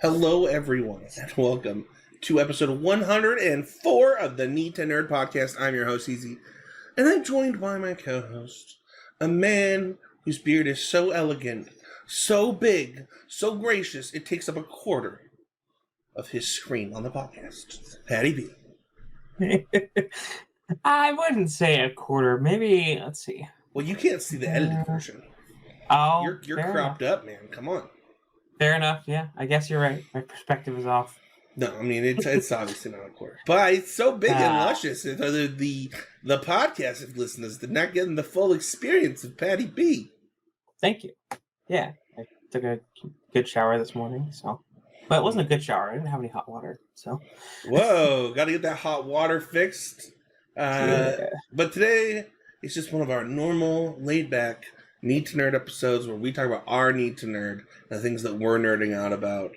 Hello, everyone, and welcome to episode 104 of the Need to Nerd podcast. I'm your host, Heezy, and I'm joined by my co-host, a man whose beard is so elegant, so big, so gracious, it takes up a quarter of his screen on the podcast, Paddy B. I wouldn't say a quarter. Maybe, let's see. Well, you can't see the edited version. Oh, You're cropped up, man. Come on. Fair enough, yeah. I guess you're right. My perspective is off. No, I mean, it's obviously not a quarter. But it's so big and luscious. The podcast listeners did not get the full experience of Paddy B. Thank you. Yeah, I took a good shower this morning, so. But it wasn't a good shower. I didn't have any hot water, so. Whoa, got to get that hot water fixed. Yeah. But today, it's just one of our normal, laid-back Need to Nerd episodes where we talk about our need to nerd, the things that we're nerding out about.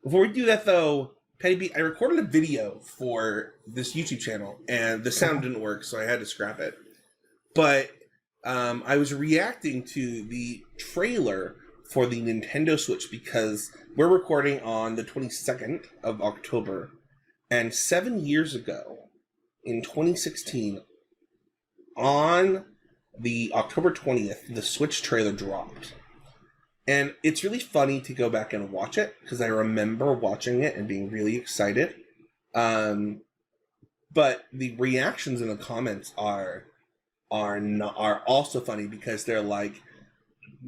Before we do that, though, Paddy B, I recorded a video for this YouTube channel, and the sound didn't work, so I had to scrap it. But I was reacting to the trailer for the Nintendo Switch because we're recording on the 22nd of October, and 7 years ago, in 2016, on the October 20th, the Switch trailer dropped. And it's really funny to go back and watch it, because I remember watching it and being really excited. But the reactions in the comments are also funny, because they're like,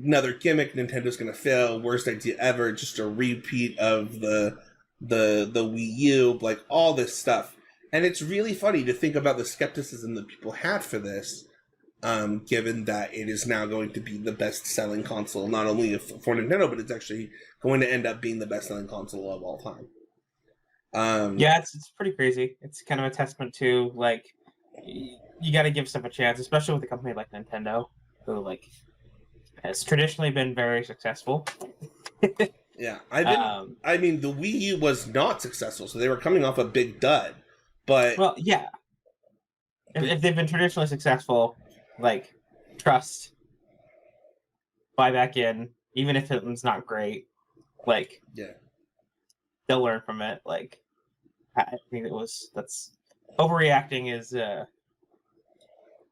another gimmick, Nintendo's gonna fail, worst idea ever, just a repeat of the Wii U, like all this stuff. And it's really funny to think about the skepticism that people had for this, given that it is now going to be the best-selling console, not only for Nintendo, but it's actually going to end up being the best-selling console of all time. Yeah, it's pretty crazy. It's kind of a testament to, like, you got to give stuff a chance, especially with a company like Nintendo, who, like, has traditionally been very successful. Yeah, I mean, the Wii U was not successful, so they were coming off a big dud. But well, yeah. If they've been traditionally successful, like, trust, buy back in, even if it's not great, like, yeah, they'll learn from it. Like, I think that's overreacting is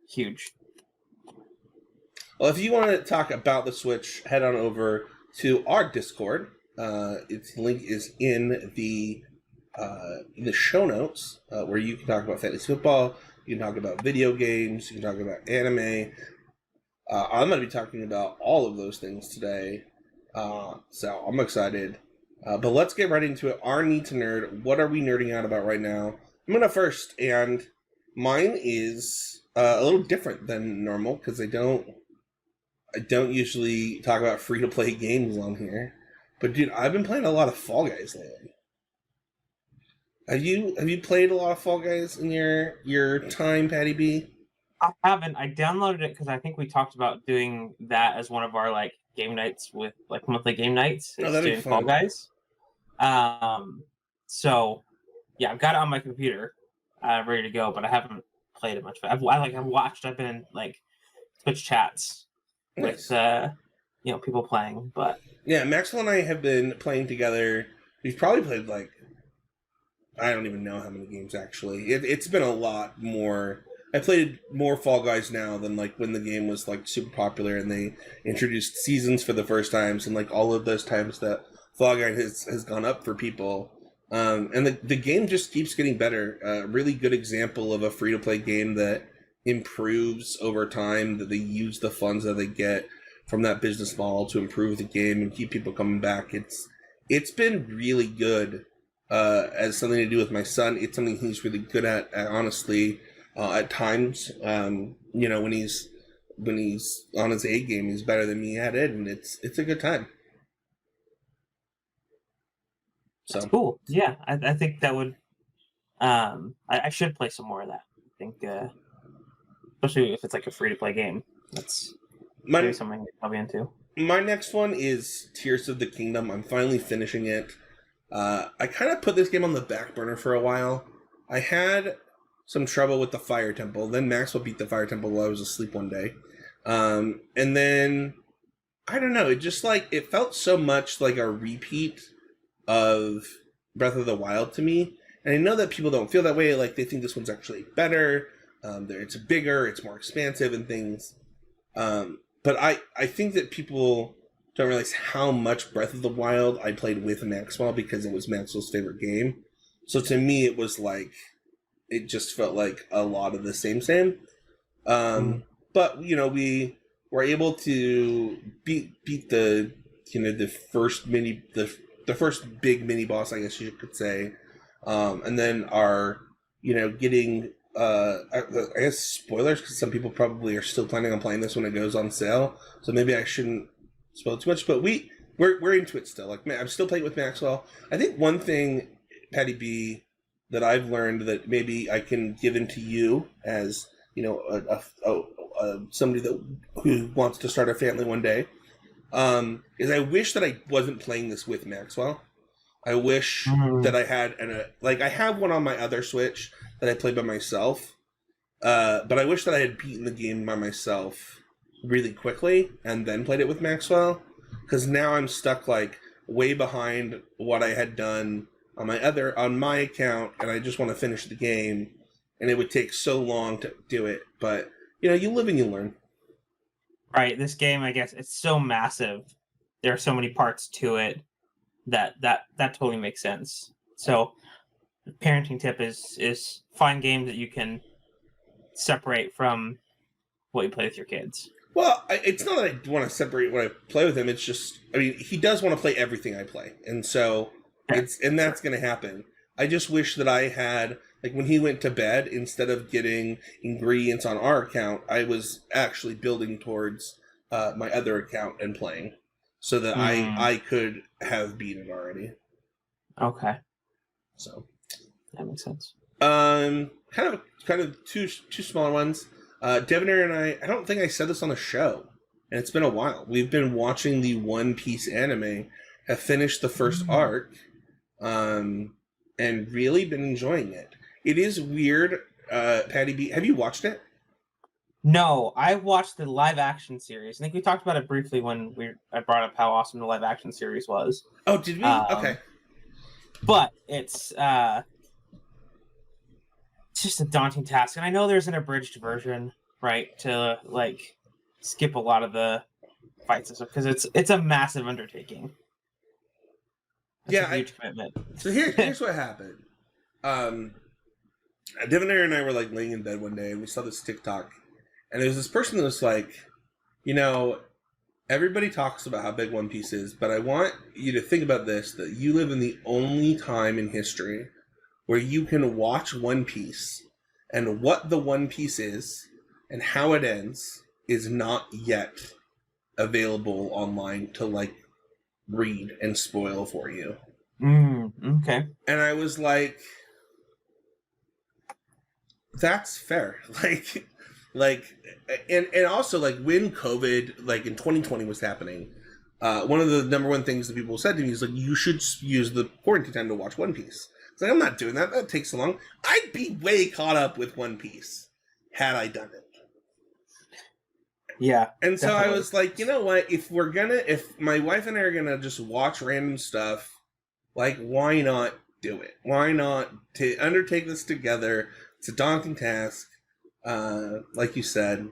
huge. Well, if you want to talk about the Switch, head on over to our Discord. Its link is in the show notes, where you can talk about fantasy football, you can talk about video games, you can talk about anime. I'm going to be talking about all of those things today, so I'm excited. But let's get right into it. Our need to nerd. What are we nerding out about right now? I'm going to first, and mine is a little different than normal, because I don't usually talk about free-to-play games on here. But dude, I've been playing a lot of Fall Guys lately. Have you played a lot of Fall Guys in your time, Paddy B? I haven't. I downloaded it because I think we talked about doing that as one of our, like, game nights with, like, monthly game nights. Oh, that'd be fun. Fall Guys. So yeah, I've got it on my computer, ready to go, but I haven't played it much. I've watched. I've been in, like, Twitch chats with people playing. But yeah, Maxwell and I have been playing together. We've probably played, like, I don't even know how many games, actually. It's been a lot more. I played more Fall Guys now than, like, when the game was, like, super popular and they introduced seasons for the first times, and, like, all of those times that Fall Guys has gone up for people. And the game just keeps getting better. Really good example of a free-to-play game that improves over time, that they use the funds that they get from that business model to improve the game and keep people coming back. It's been really good. As something to do with my son, it's something he's really good at honestly, at times. When he's on his A game, he's better than me at it, and it's a good time. So that's cool. Yeah, I think that would. I should play some more of that. I think, especially if it's like a free to play game. That's maybe something I'll be into. My next one is Tears of the Kingdom. I'm finally finishing it. I kind of put this game on the back burner for a while. I had some trouble with the Fire Temple. Then Maxwell beat the Fire Temple while I was asleep one day. And then, I don't know, it just, like, it felt so much like a repeat of Breath of the Wild to me. And I know that people don't feel that way. Like, they think this one's actually better. It's bigger, it's more expansive and things. But I think that people don't realize how much Breath of the Wild I played with Maxwell because it was Maxwell's favorite game. So to me, it was like, it just felt like a lot of the same. But, you know, we were able to beat the, you know, the first big mini boss, I guess you could say. And then are, you know, getting, I guess spoilers, because some people probably are still planning on playing this when it goes on sale. So maybe I shouldn't spoil too much, but we're into it still. Like, I'm still playing with Maxwell. I think one thing, Patty B, that I've learned that maybe I can give into you as, you know, somebody who wants to start a family one day, is I wish that I wasn't playing this with Maxwell. I wish that I had I have one on my other Switch that I play by myself, but I wish that I had beaten the game by myself really quickly and then played it with Maxwell, because now I'm stuck like way behind what I had done on my account, and I just want to finish the game, and it would take so long to do it. But you know, you live and you learn. Right, this game, I guess, it's so massive. There are so many parts to it that totally makes sense. So, the parenting tip is find games that you can separate from what you play with your kids. Well, it's not that I want to separate what I play with him. It's just, I mean, he does want to play everything I play, and so that's going to happen. I just wish that I had, like, when he went to bed, instead of getting ingredients on our account, I was actually building towards my other account and playing, so that I could have beaten it already. Okay. So that makes sense. Kind of two smaller ones. Devonair and I don't think I said this on the show, and it's been a while. We've been watching the One Piece anime, have finished the first arc, and really been enjoying it. It is weird, Patty B. Have you watched it? No, I watched the live action series. I think we talked about it briefly when I brought up how awesome the live action series was. Oh, did we? Okay. But it's just a daunting task, and I know there's an abridged version, right, to like skip a lot of the fights and stuff, because it's a massive undertaking. It's a huge commitment. So here's what happened. Devonair and I were like laying in bed one day, and we saw this TikTok, and there was this person that was like, you know, everybody talks about how big One Piece is, but I want you to think about this, that you live in the only time in history where you can watch One Piece, and what the One Piece is and how it ends is not yet available online to like read and spoil for you. Okay. And I was like, that's fair. And also, like, when COVID, like in 2020 was happening, one of the number one things that people said to me is like, you should use the quarantine time to watch One Piece. It's like, I'm not doing that. That takes so long. I'd be way caught up with One Piece had I done it. Yeah. And so definitely. I was like, you know what? If my wife and I are gonna just watch random stuff, like, why not do it? Why not undertake this together? It's a daunting task, like you said.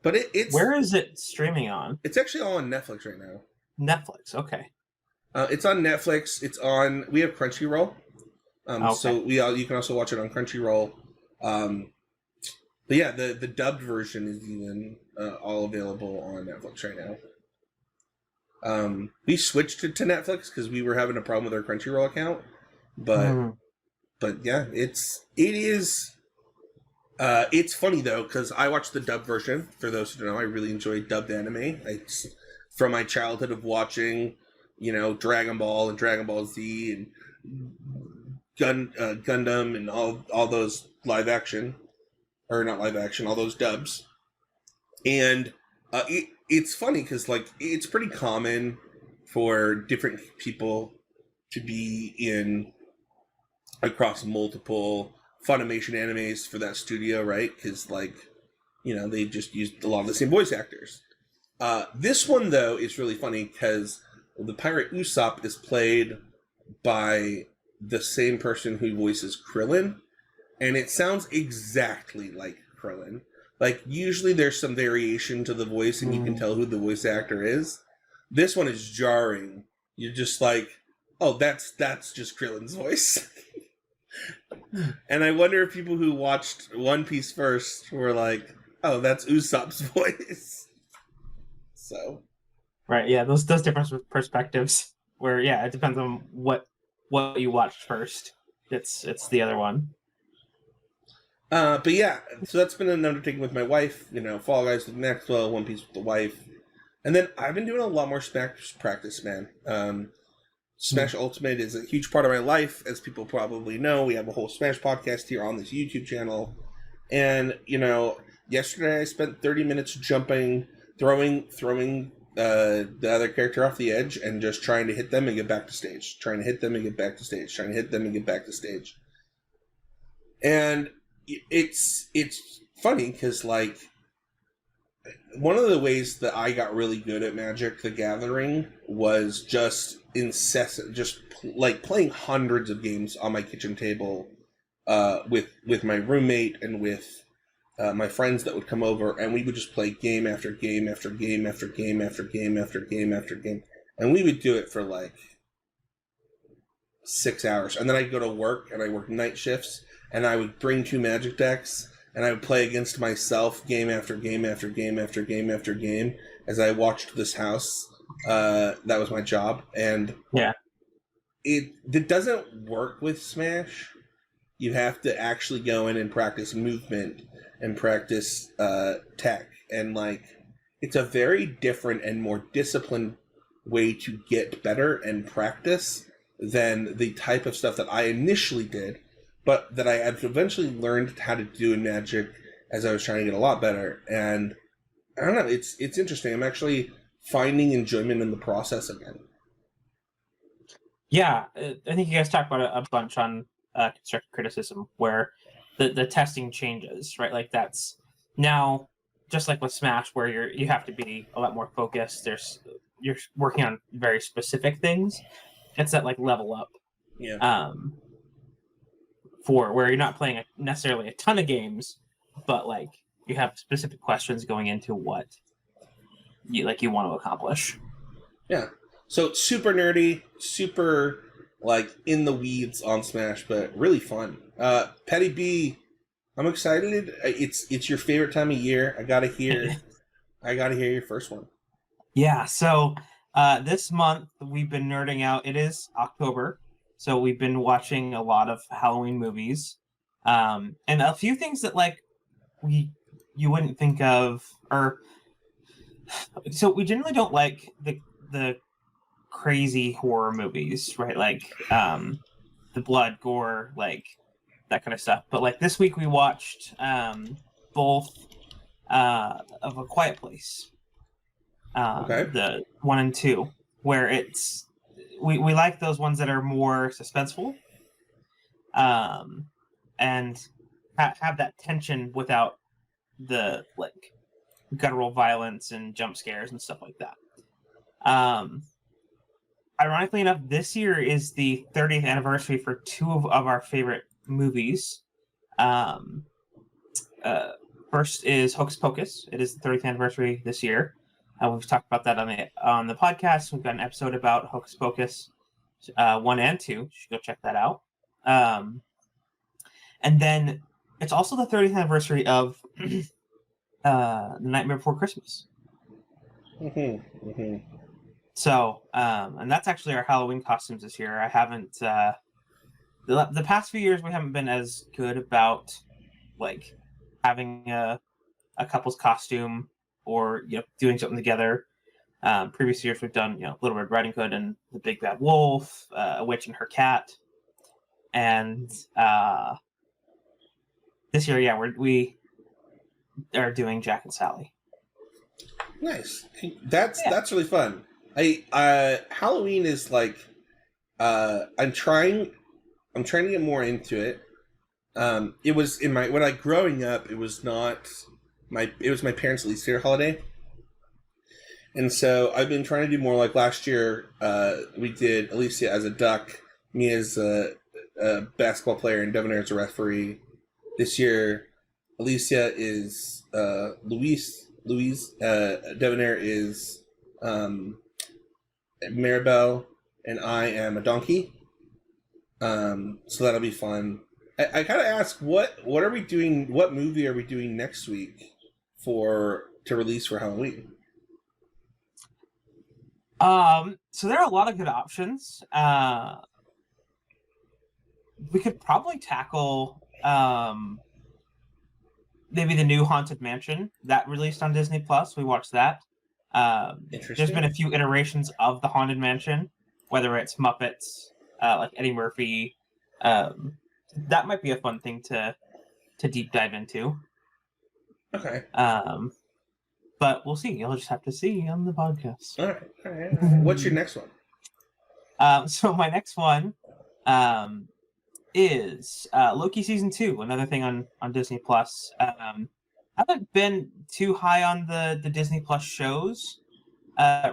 But it's... Where is it streaming on? It's actually all on Netflix right now. Netflix, okay. It's on Netflix. We have Crunchyroll. Okay. So you can also watch it on Crunchyroll. But yeah, the dubbed version is even all available on Netflix right now. We switched it to Netflix because we were having a problem with our Crunchyroll account, but yeah, it is. It's funny though, because I watched the dubbed version. For those who don't know, I really enjoy dubbed anime. It's from my childhood of watching, you know, Dragon Ball and Dragon Ball Z and Gundam and all those live action, or not live action, all those dubs. And it's funny because, like, it's pretty common for different people to be in across multiple Funimation animes for that studio, right? Because, like, you know, they just used a lot of the same voice actors. This one, though, is really funny because the pirate Usopp is played by the same person who voices Krillin, and it sounds exactly like Krillin. Like, usually there's some variation to the voice, and you can tell who the voice actor is. This one is jarring. You're just like, oh, that's just Krillin's voice. And I wonder if people who watched One Piece first were like, oh, that's Usopp's voice. So. Right, yeah, those different perspectives. Where, yeah, it depends on what you watched first. It's the other one. But yeah, so that's been an undertaking with my wife. Fall Guys with Maxwell, One Piece with the wife. And then I've been doing a lot more Smash practice, man. Smash Ultimate is a huge part of my life, as people probably know. We have a whole Smash podcast here on this YouTube channel. And, yesterday I spent 30 minutes jumping, throwing the other character off the edge and just trying to hit them and get back to stage. Trying to hit them and get back to stage. Trying to hit them and get back to stage. And it's funny because, like, one of the ways that I got really good at Magic the Gathering was just incessant, just like playing hundreds of games on my kitchen table with my roommate and with my friends that would come over, and we would just play game after game after game after game after game after game after game, and we would do it for like 6 hours, and then I'd go to work, and I worked night shifts, and I would bring 2 Magic decks, and I would play against myself game after game after game after game after game as I watched this house. That was my job, and yeah, it doesn't work with Smash. You have to actually go in and practice movement and practice tech, and like it's a very different and more disciplined way to get better and practice than the type of stuff that I initially did, but that I had eventually learned how to do in Magic as I was trying to get a lot better. And I don't know, it's interesting. I'm actually finding enjoyment in the process again. Yeah, I think you guys talked about it a bunch on constructive criticism, where the testing changes, right? Like that's now just like with Smash, where you have to be a lot more focused. You're working on very specific things. It's that like level up. Yeah. For where you're not playing necessarily a ton of games, but like you have specific questions going into what you want to accomplish. Yeah. So super nerdy, super like in the weeds on Smash, but really fun. Petty B, I'm excited. It's your favorite time of year. I gotta hear your first one. Yeah. So this month we've been nerding out. It is October, so we've been watching a lot of Halloween movies, and a few things that like you wouldn't think of, or so we generally don't like the crazy horror movies, right? Like the blood, gore, like that kind of stuff. But like this week we watched both of A Quiet Place, Okay. the 1 and 2, where it's we like those ones that are more suspenseful, and have that tension without the like guttural violence and jump scares and stuff like that. Ironically enough, this year is the 30th anniversary for 2 of our favorite movies. First is Hocus Pocus. It is the 30th anniversary this year. We've talked about that on the podcast. We've got an episode about Hocus Pocus 1 and 2. You should go check that out. And then it's also the 30th anniversary of The Nightmare Before Christmas. Mm-hmm. Mm-hmm. So, and that's actually our Halloween costumes this year. I haven't, the past few years we haven't been as good about like having a couple's costume or doing something together. Previous years we've done Little Red Riding Hood and the Big Bad Wolf, a witch and her cat, and this year we are doing Jack and Sally. Nice. That's really fun. Halloween is like I'm trying to get more into it. It was growing up, it was my parents' least favorite holiday. And so I've been trying to do more. Like last year, we did Alicia as a duck, Me as a basketball player and Devonair as a referee. This year, Alicia is Louise. Devonair is Maribel, and I am a donkey. So that'll be fun. I gotta ask, what are we doing? What movie are we doing next week to release for Halloween? So there are a lot of good options. We could probably tackle maybe the new Haunted Mansion that released on Disney Plus. We watched that. There's been a few iterations of the Haunted Mansion, whether it's Muppets, like Eddie Murphy. That might be a fun thing to deep dive into. Okay. But we'll see. You'll just have to see on the podcast. All right. What's your next one? So my next one is Loki season 2, another thing on Disney Plus. I haven't been too high on the Disney Plus shows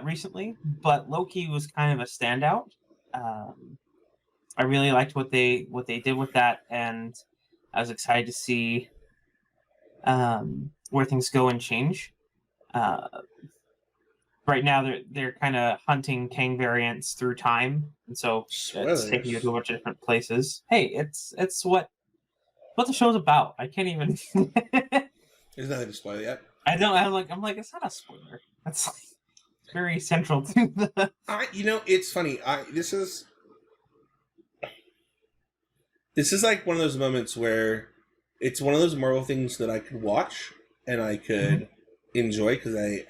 recently, but Loki was kind of a standout. I really liked what they did with that, and I was excited to see where things go and change. Right now, they're kind of hunting Kang variants through time, and so it's taking you to a bunch of different places. Hey, it's what the show's about. I can't even. There's nothing to spoil yet. I don't. I'm like, it's not a spoiler. That's like very central to the. It's funny. This is like one of those moments where it's one of those Marvel things that I could watch and I could enjoy because I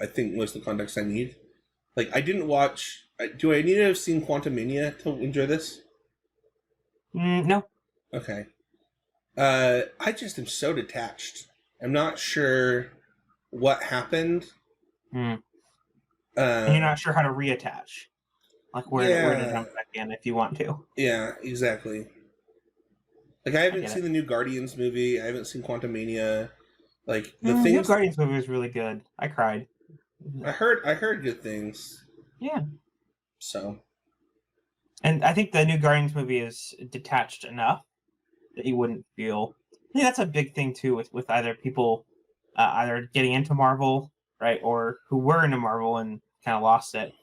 think most of the context I need. Like, I didn't watch. Do I need to have seen Quantumania to enjoy this? No. Okay. I just am so detached. I'm not sure what happened. And you're not sure how to reattach. Like where to jump back in if you want to. Yeah, exactly. Like, I haven't seen the new Guardians movie. I haven't seen Quantumania. Like, the new Guardians movie was really good. I cried. I heard good things. Yeah. So. And I think the new Guardians movie is detached enough that you wouldn't feel. I think that's a big thing too with either people either getting into Marvel, right, or who were into Marvel and kind of lost it.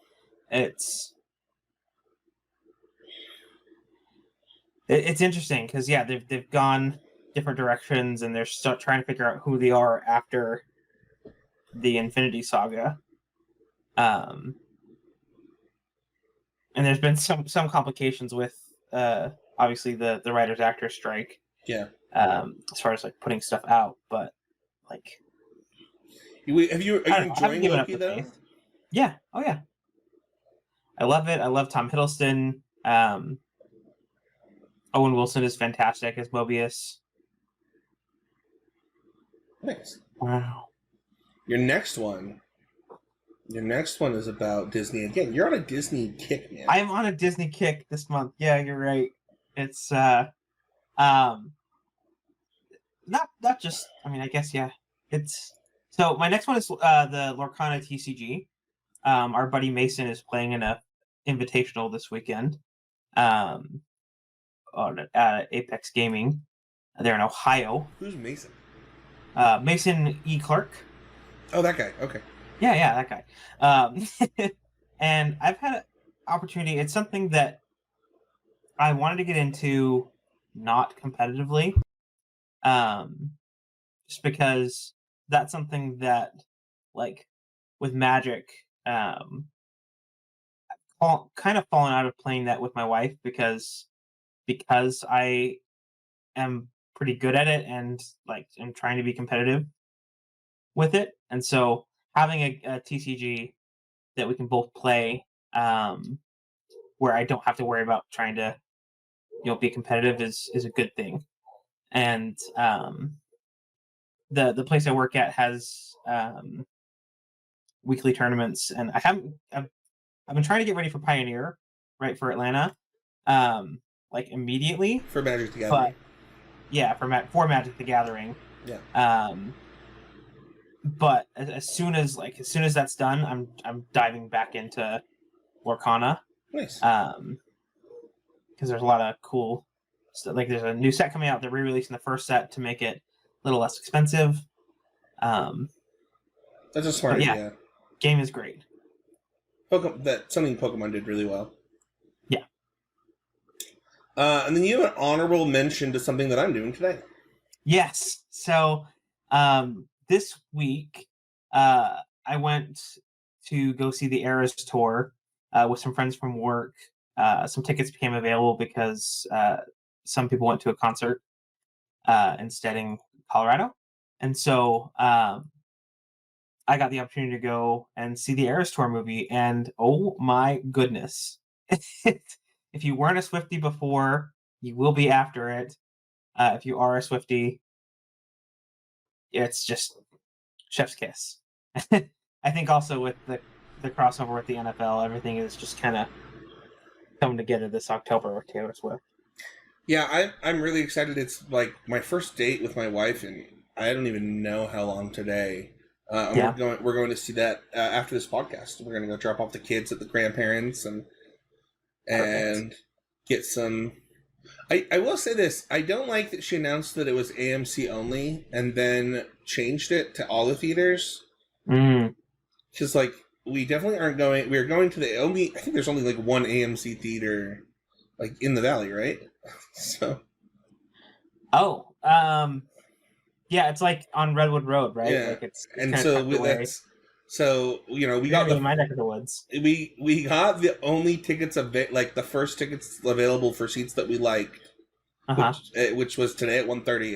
It's interesting because they've gone different directions and they're still trying to figure out who they are after the Infinity Saga. And there's been some complications with obviously the writers actors strike. Yeah. As far as like putting stuff out, but like, are you enjoying Loki though? Faith. Yeah. Oh yeah. I love it. I love Tom Hiddleston. Owen Wilson is fantastic as Mobius. Thanks. Wow. Your next one is about Disney again. You're on a Disney kick, man. I'm on a Disney kick this month. Yeah, you're right. It's not just. I mean, I guess yeah. It's so my next one is the Lorcana TCG. Our buddy Mason is playing in a invitational this weekend. On Apex Gaming. They're in Ohio. Who's Mason? Mason E. Clark. Oh, that guy. Okay. Yeah, that guy. And I've had an opportunity. It's something that I wanted to get into, not competitively, just because that's something that, like, with Magic, I've kind of fallen out of playing that with my wife because I am pretty good at it and like am trying to be competitive with it, and so having a TCG that we can both play, where I don't have to worry about trying to be competitive is a good thing. And the place I work at has weekly tournaments, and I've been trying to get ready for Pioneer, right, for Atlanta, like immediately for Magic the Gathering. For Magic the Gathering. Yeah. But as soon as that's done, I'm diving back into Lorcana. Nice. because there's a lot of cool stuff. Like there's a new set coming out. They're re-releasing the first set to make it a little less expensive. That's a smart idea. Game is great. Something Pokemon did really well. Yeah. And then you have an honorable mention to something that I'm doing today. Yes. So this week, I went to go see the Eras tour with some friends from work. Some tickets became available because some people went to a concert instead in Colorado. And so I got the opportunity to go and see the Eras Tour movie, and oh my goodness. If you weren't a Swiftie before, you will be after it. If you are a Swiftie, it's just chef's kiss. I think also with the crossover with the NFL, everything is just kind of coming together this October with Taylor Swift. Yeah, I'm really excited. It's like my first date with my wife, and I don't even know how long today. We're going to see that after this podcast. We're going to go drop off the kids at the grandparents and get some. I will say this: I don't like that she announced that it was AMC only and then changed it to all the theaters. Because like we definitely aren't going. We're going to the only. I think there's only like one AMC theater, like in the Valley, right? So. Oh. Yeah, it's like on Redwood Road, right? Yeah, like it's and so we got in my neck of the woods. We got the only tickets like the first tickets available for seats that we liked, which was today at 1:30.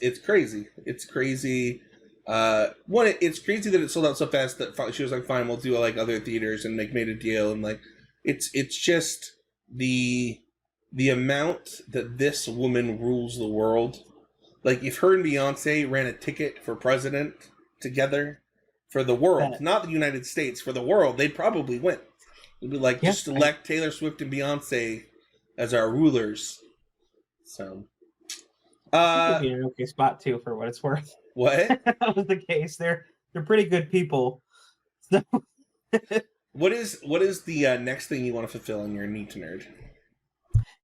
It's crazy. It's crazy. It's crazy that it sold out so fast that she was like, "Fine, we'll do like other theaters," and like made a deal, and like it's just the amount that this woman rules the world. Like, if her and Beyonce ran a ticket for president together for the world, not the United States, for the world, they'd probably win. It'd be like, just elect Taylor Swift and Beyonce as our rulers. So. It would be an okay spot, too, for what it's worth. What? That was the case. They're pretty good people. So. What is the next thing you want to fulfill in your Need to Nerd?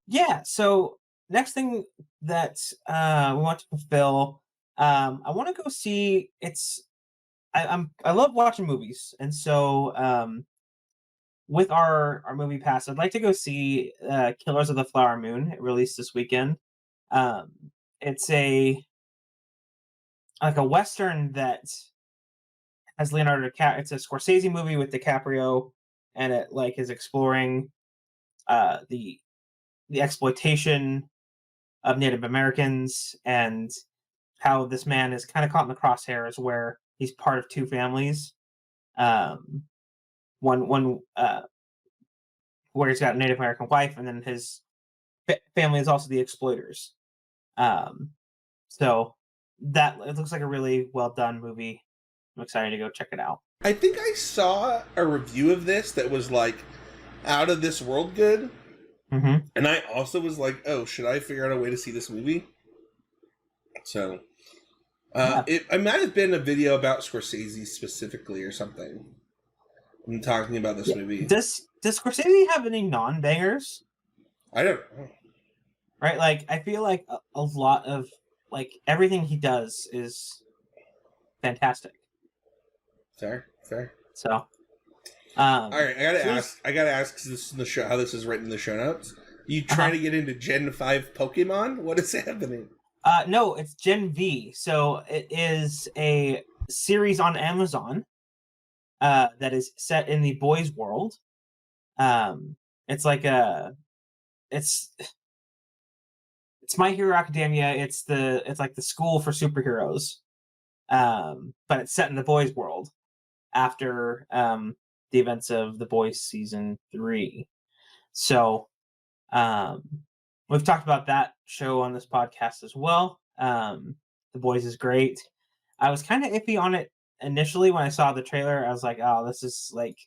Yeah, so next thing that we want to fulfill, I want to go see. I love watching movies, and so with our movie pass, I'd like to go see Killers of the Flower Moon. It released this weekend. It's a Western that has Leonardo DiCaprio. It's a Scorsese movie with DiCaprio, and it like is exploring the exploitation of Native Americans and how this man is kind of caught in the crosshairs where he's part of two families. One where he's got a Native American wife, and then his family is also the exploiters. So that it looks like a really well done movie. I'm excited to go check it out. I think I saw a review of this that was like out of this world good. Mm-hmm. And I also was like, oh, should I figure out a way to see this movie? So, it might have been a video about Scorsese specifically or something. I'm talking about this movie. Does Scorsese have any non-bangers? I don't know. Right? Like, I feel like a lot of, like, everything he does is fantastic. Fair. So, all right, I gotta ask, because this is in the show, how this is written in the show notes. You trying to get into Gen 5 Pokemon? What is happening? No, it's Gen V. So it is a series on Amazon that is set in the boys' world. It's like it's My Hero Academia. It's like the school for superheroes, but it's set in the boys' world after the events of The Boys season 3. So we've talked about that show on this podcast as well. The Boys is great. I was kind of iffy on it initially when I saw the trailer. I was like, oh, this is like,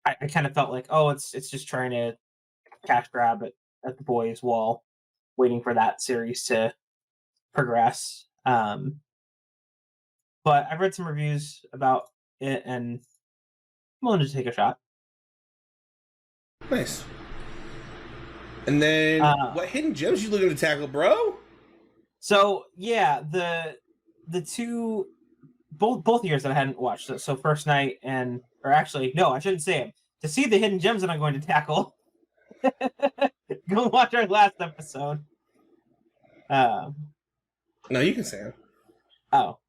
I kind of felt like, oh, it's just trying to cash grab at The Boys while waiting for that series to progress. But I've read some reviews about it, and I'm willing to take a shot. Nice. And then, what hidden gems you looking to tackle, bro? So yeah, the two both years that I hadn't watched. So First Night or actually no, I shouldn't say it. To see the hidden gems that I'm going to tackle, go watch our last episode. No, you can say it. Oh,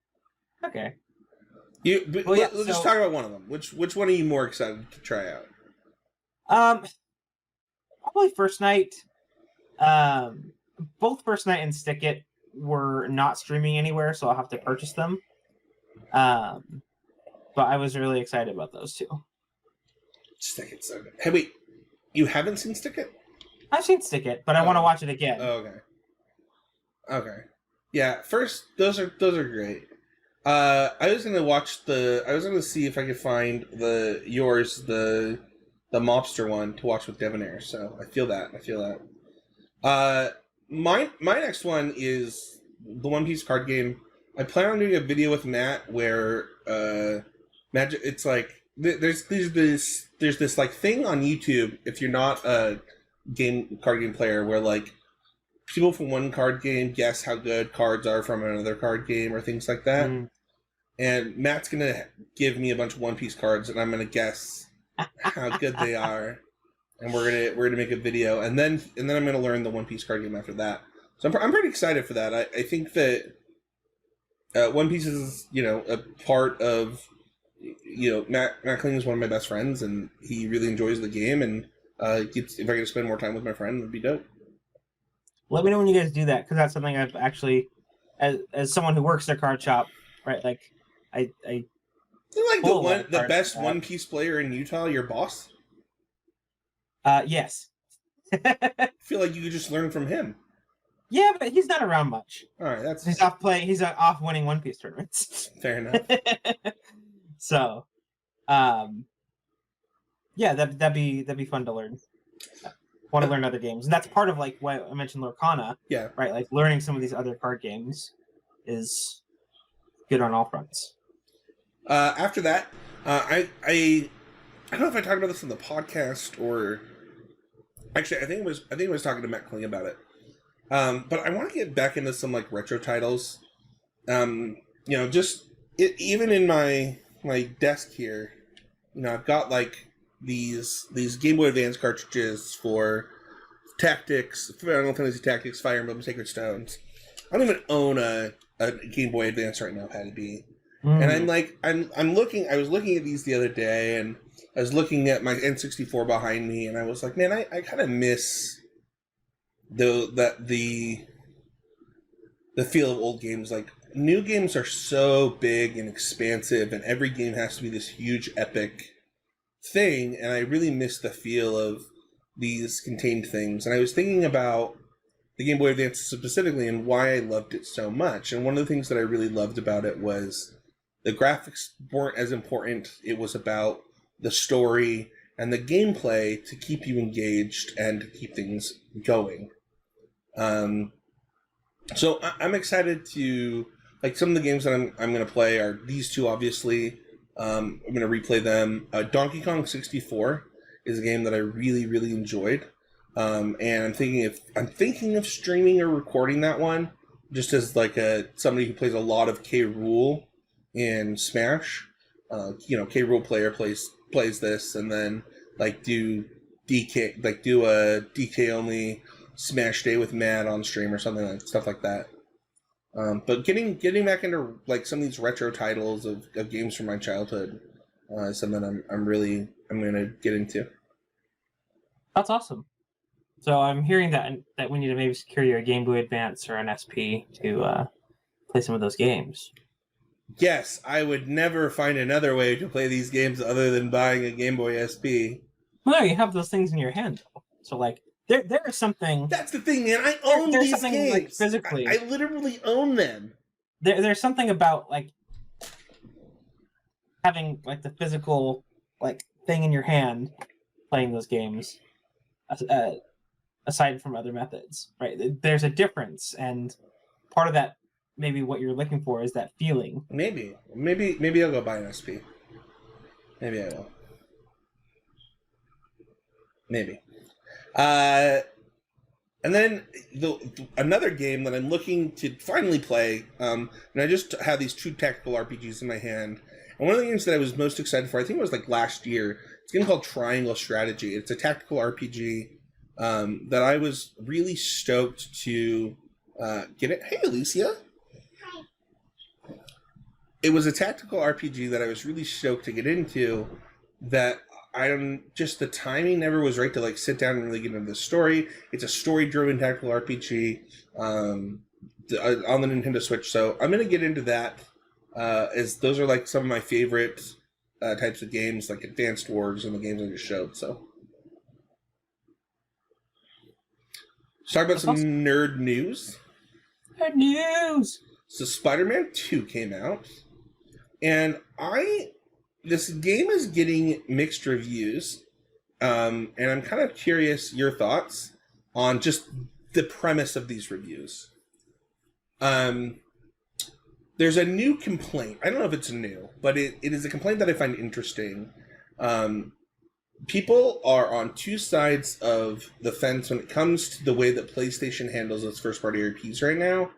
okay. Let's just talk about one of them. Which one are you more excited to try out? Probably First Night. Both First Night and Stick It were not streaming anywhere, so I'll have to purchase them. But I was really excited about those two. Stick It, so good. Hey, wait, you haven't seen Stick It? I've seen Stick It, but I want to watch it again. Oh, okay. Yeah, first, those are great. I was gonna see if I could find the mobster one to watch with Debonair. So I feel that. My next one is the One Piece card game. I plan on doing a video with Matt where Magic. It's like there's this like thing on YouTube if you're not a card game player where like people from one card game guess how good cards are from another card game or things like that. And Matt's gonna give me a bunch of One Piece cards, and I'm gonna guess how good they are, and we're gonna make a video, and then I'm gonna learn the One Piece card game after that. So I'm pretty excited for that. I think that One Piece is a part of Matt Kling is one of my best friends, and he really enjoys the game, and if I could spend more time with my friend, it'd be dope. Let me know when you guys do that, because that's something I've actually, as someone who works their card shop, right? Like, You're like the best One Piece player in Utah. Your boss? Yes. I feel like you could just learn from him. Yeah, but he's not around much. All right, he's off playing. He's off winning One Piece tournaments. Fair enough. So, yeah, that'd be fun to learn. Want to learn other games, and that's part of like what I mentioned, Lorcana. Yeah. Right, like learning some of these other card games is good on all fronts. After that, I don't know if I talked about this in the podcast or actually I think it was talking to Matt Kling about it. But I want to get back into some like retro titles. Even in my desk here, I've got like these Game Boy Advance cartridges for Tactics, Final Fantasy Tactics, Fire Emblem, Sacred Stones. I don't even own a Game Boy Advance right now, Paddy B. And I'm looking. I was looking at these the other day, and I was looking at my N64 behind me, and I was like, man, I kind of miss the feel of old games. Like new games are so big and expansive, and every game has to be this huge epic thing, and I really miss the feel of these contained things. And I was thinking about the Game Boy Advance specifically and why I loved it so much. And one of the things that I really loved about it was the graphics weren't as important. It was about the story and the gameplay to keep you engaged and to keep things going. So I'm excited to, like, some of the games that I'm going to play are these two, obviously. I'm going to replay them. Donkey Kong 64 is a game that I really, really enjoyed. And I'm thinking of streaming or recording that one just as like somebody who plays a lot of K. Rool in Smash. K. Rool player plays this, and then like do a DK only Smash Day with Matt on stream or something like stuff like that. But getting back into like some of these retro titles of games from my childhood is something I'm gonna get into. That's awesome. So I'm hearing that we need to maybe secure your Game Boy Advance or an SP to play some of those games. Yes, I would never find another way to play these games other than buying a Game Boy SP. Well, no, you have those things in your hand, though. So like there is something. That's the thing, man. I own these games. Like, physically. I literally own them. There's something about like having like the physical like thing in your hand playing those games. Aside from other methods, right? There's a difference, and part of that, maybe what you're looking for, is that feeling. Maybe I'll go buy an SP. Maybe I will. Maybe. And then another game that I'm looking to finally play, and I just have these 2 tactical RPGs in my hand. And one of the games that I was most excited for, I think it was like last year, it's a game called Triangle Strategy. It's a tactical RPG that I was really stoked to get it. Hey, Alicia. Hi. It was a tactical RPG that I was really stoked to get into, that just the timing never was right to like sit down and really get into the story. It's a story-driven tactical RPG on the Nintendo Switch, so I'm gonna get into that. As those are like some of my favorite types of games, like Advanced Wars and the games I just showed. So, let's talk about some nerd news. Nerd news. So, Spider-Man 2 came out, and this game is getting mixed reviews, and I'm kind of curious your thoughts on just the premise of these reviews. There's a new complaint. I don't know if it's new, but it is a complaint that I find interesting. People are on 2 sides of the fence when it comes to the way that PlayStation handles its first-party RPGs right now,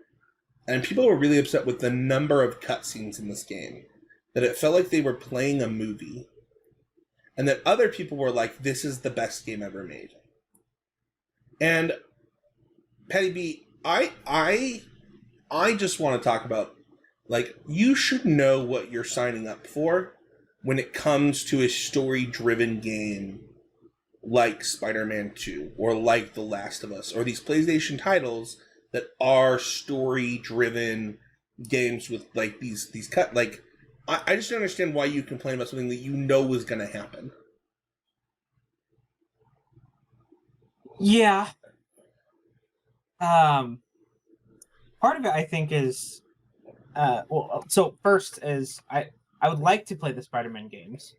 and people were really upset with the number of cutscenes in this game. That it felt like they were playing a movie. And that other people were like, this is the best game ever made. And Paddy B, I just want to talk about, like, you should know what you're signing up for when it comes to a story-driven game like Spider-Man 2 or like The Last of Us or these PlayStation titles that are story-driven games with like these I just don't understand why you complain about something that you know is going to happen. Yeah. Part of it, I think, is... so first is, I would like to play the Spider-Man games.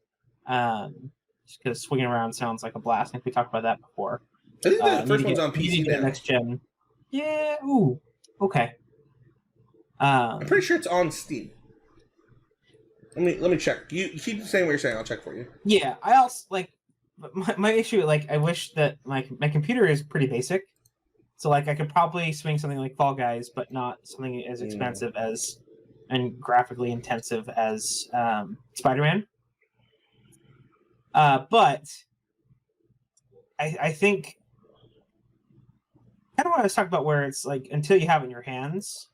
Just because swinging around sounds like a blast. I think we talked about that before. I think the first one's on PC now. Next gen. Yeah, ooh, okay. I'm pretty sure it's on Steam. Let me check. You keep saying what you're saying. I'll check for you. Yeah, I also like my issue. Like, I wish that my computer is pretty basic, so like I could probably swing something like Fall Guys, but not something as expensive as and graphically intensive as Spider-Man. But I think kind of what I was talking about, where it's like until you have it in your hands,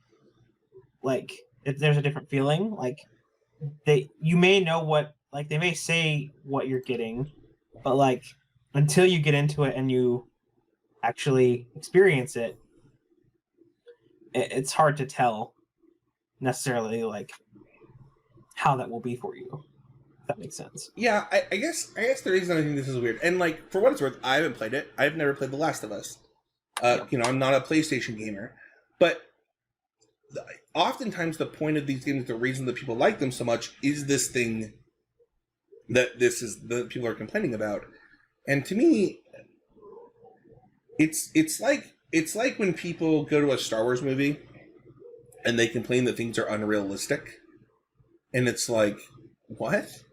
like there's a different feeling. Like you may know what, like they may say what you're getting, but like until you get into it and you actually experience it, it's hard to tell necessarily like how that will be for you. If that makes sense. Yeah, I guess the reason I think this is weird, and like for what it's worth, I haven't played it. I've never played The Last of Us. You know, I'm not a PlayStation gamer, but oftentimes the point of these games, the reason that people like them so much, is this thing that people are complaining about. And to me, it's like when people go to a Star Wars movie and they complain that things are unrealistic, and it's like, what?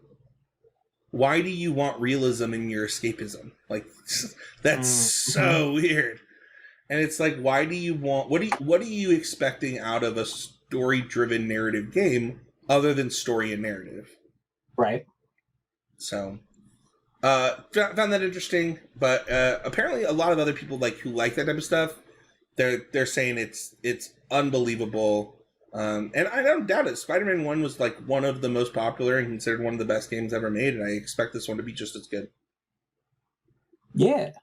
Why do you want realism in your escapism? Like, that's so weird. And it's like, why do you want... What are you expecting out of a story-driven narrative game other than story and narrative? Right. So, found that interesting. But apparently a lot of other people who like that type of stuff, they're saying it's unbelievable. And I don't doubt it. Spider-Man 1 was like one of the most popular and considered one of the best games ever made, and I expect this one to be just as good. Yeah.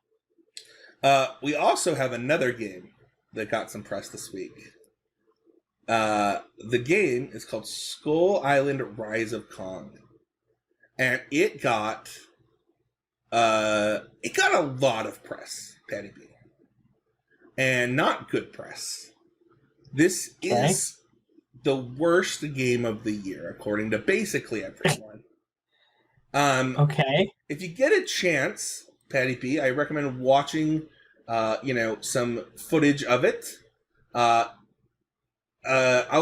We also have another game that got some press this week. The game is called Skull Island: Rise of Kong, and it got a lot of press, Paddy B, and not good press. This is the worst game of the year, according to basically everyone. Okay. If you get a chance, Paddy B, I recommend watching, some footage of it. I'll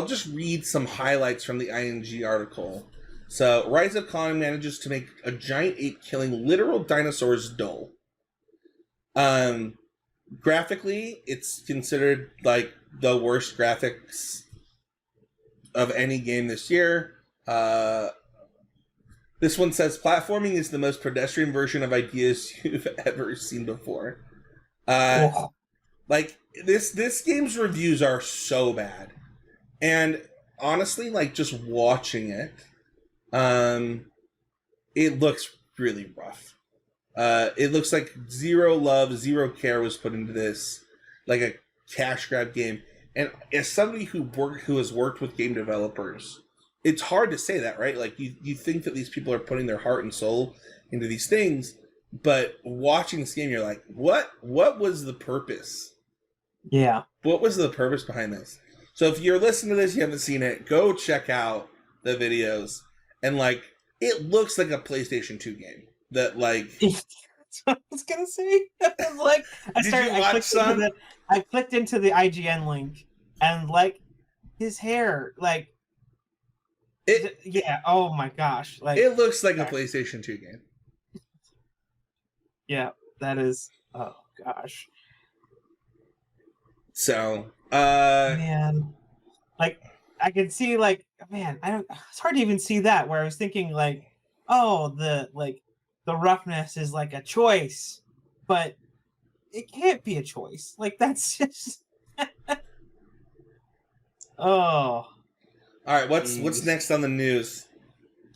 just read some highlights from the ING article. So, Rise of Kong manages to make a giant ape killing literal dinosaurs dull. Graphically, it's considered like the worst graphics of any game this year. This one says platforming is the most pedestrian version of ideas you've ever seen before. Oh. Like this game's reviews are so bad, and honestly, like just watching it, it looks really rough. It looks like zero love, zero care was put into this, like a cash grab game. And as somebody who has worked with game developers, it's hard to say that, right? Like you think that these people are putting their heart and soul into these things, but watching this game, you're like, what was the purpose? Yeah. What was the purpose behind this? So if you're listening to this, you haven't seen it, go check out the videos. And like, it looks like a PlayStation 2 game. That like That's what I was gonna say. Like I clicked into the IGN link and like his hair, like yeah, oh my gosh. Like it looks like a PlayStation 2 game. Yeah, that is oh gosh. So man. Like I could see like man, it's hard to even see that where I was thinking like, oh, the roughness is like a choice, but it can't be a choice. Like that's just oh. All right, what's next on the news?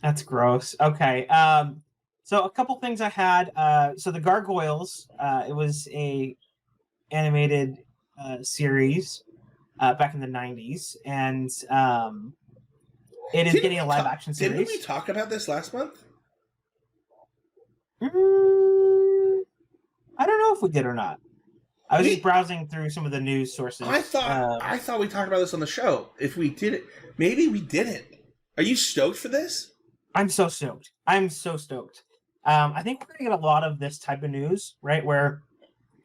That's gross. Okay. So a couple things I had. So the Gargoyles. It was a animated series back in the 90s, and it is getting a live action series. Didn't we talk about this last month? I don't know if we did or not. I was just browsing through some of the news sources. I thought we talked about this on the show. If we did it, maybe we didn't. Are you stoked for this? I'm so stoked. I think we're gonna get a lot of this type of news, right? Where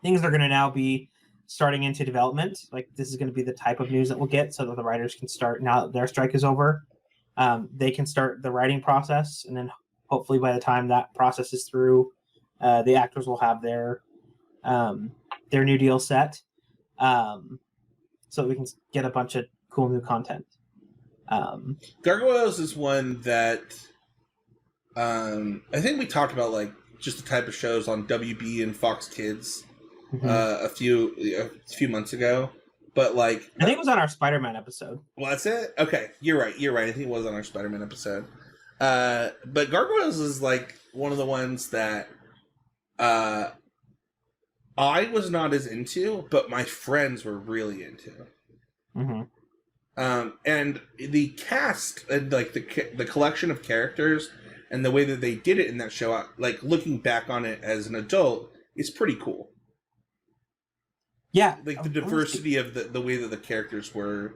things are gonna now be starting into development. Like this is gonna be the type of news that we'll get, so that the writers can start now that their strike is over. They can start the writing process, and then hopefully by the time that process is through, the actors will have their new deal set, so we can get a bunch of cool new content. Gargoyles is one that I think we talked about, like just the type of shows on WB and Fox Kids a few months ago. But like, I think it was on our Spider-Man episode. Well, that's it. Okay, you're right. I think it was on our Spider-Man episode. But Gargoyles is like one of the ones that I was not as into, but my friends were really into. And the cast and like the collection of characters and the way that they did it in that show, like looking back on it as an adult, is pretty cool. Yeah, like the diversity of the way that the characters were,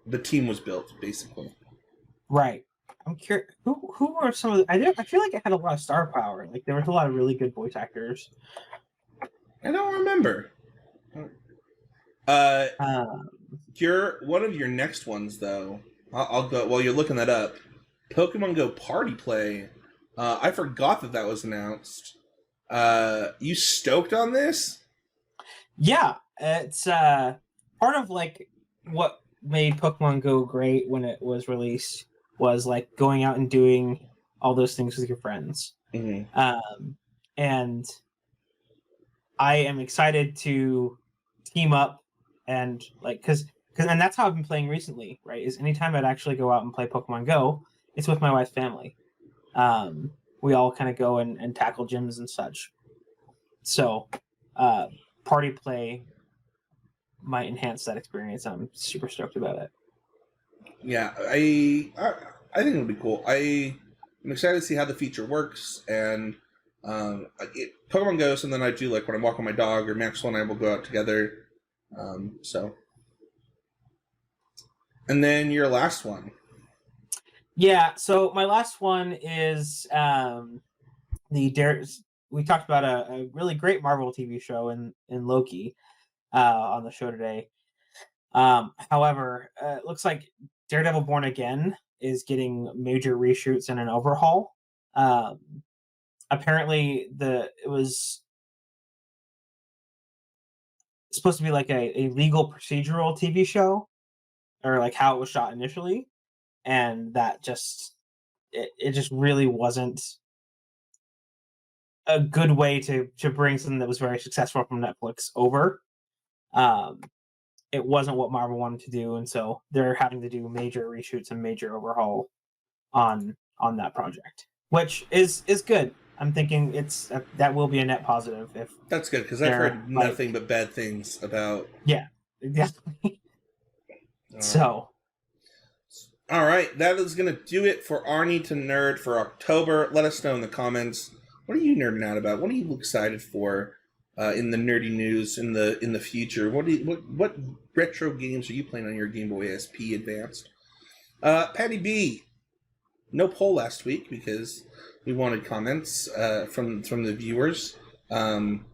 the team was built, basically. Right. I'm curious. Who were some of the? I feel like it had a lot of star power. Like there was a lot of really good voice actors. I don't remember. One of your next ones, though. I'll go while you're looking that up. Pokemon Go Party Play. I forgot that was announced. You stoked on this? Yeah, it's part of like what made Pokemon Go great when it was released was like going out and doing all those things with your friends. And I am excited to team up and like because and that's how I've been playing recently, right? Is anytime I'd actually go out and play Pokemon Go, it's with my wife's family. We all kind of go and tackle gyms and such. So party play might enhance that experience. I'm super stoked about it. Yeah, I think it'll be cool. I'm excited to see how the feature works, and Pokemon Go is something I do like when I'm walking my dog, or Maxwell and I will go out together. And then your last one. Yeah, so my last one is we talked about a really great Marvel TV show in Loki on the show today. However, it looks like Daredevil Born Again is getting major reshoots and an overhaul. Apparently, it was supposed to be like a legal procedural TV show, or like how it was shot initially, and that just it just really wasn't a good way to bring something that was very successful from Netflix over. It wasn't what Marvel wanted to do, and so they're having to do major reshoots and major overhaul on that project, which is good. I'm thinking that will be a net positive if that's good, because I've heard nothing but bad things about. Yeah, exactly. So, all right, that is going to do it for Arnie to Nerd for October. Let us know in the comments, what are you nerding out about? What are you excited for in the nerdy news in the future? What retro games are you playing on your Game Boy SP Advanced? Patty B, no poll last week because we wanted comments from the viewers. But on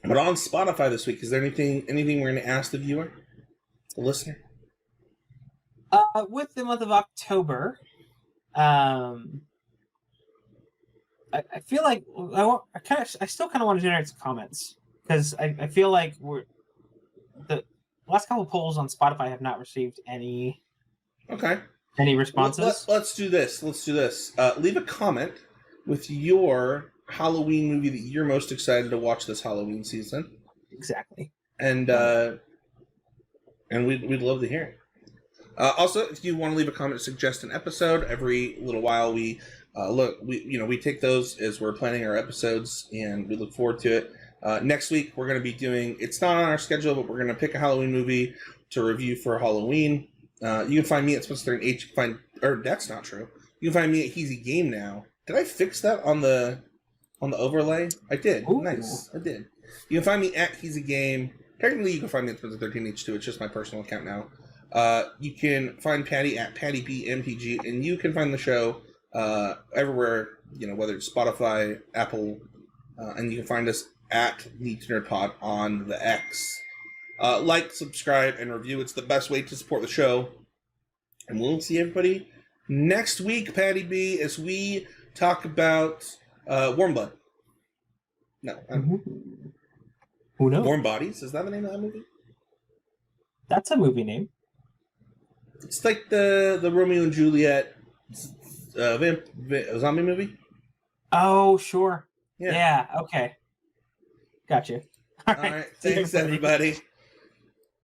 Spotify this week, is there anything we're going to ask the viewer, the listener? With the month of October, I feel like I still kind of want to generate some comments, because I feel like the last couple of polls on Spotify have not received any responses. Let's do this. Leave a comment with your Halloween movie that you're most excited to watch this Halloween season. Exactly. And we'd love to hear it. Also, if you want to leave a comment, suggest an episode. Every little while we take those as we're planning our episodes, and we look forward to it. Next week we're going to be doing, it's not on our schedule, but we're going to pick a Halloween movie to review for Halloween. You can find me at Spencer and H. That's not true. You can find me at Heezy Game now. Did I fix that on the overlay? I did. Ooh. Nice. I did. You can find me at Heezy Game. Technically, you can find me at Spencer 13H2. It's just my personal account now. You can find Patty at Patty B MTG, and you can find the show everywhere, whether it's Spotify, Apple, and you can find us at Need to Nerd Pod on the X. Like, subscribe, and review. It's the best way to support the show. And we'll see everybody next week, Patty B, as we talk about Warm Blood. No. Who knows? Warm Bodies? Is that the name of that movie? That's a movie name. It's like the Romeo and Juliet zombie movie. Oh, sure. Yeah. Okay. Gotcha. All right. Thanks, everybody.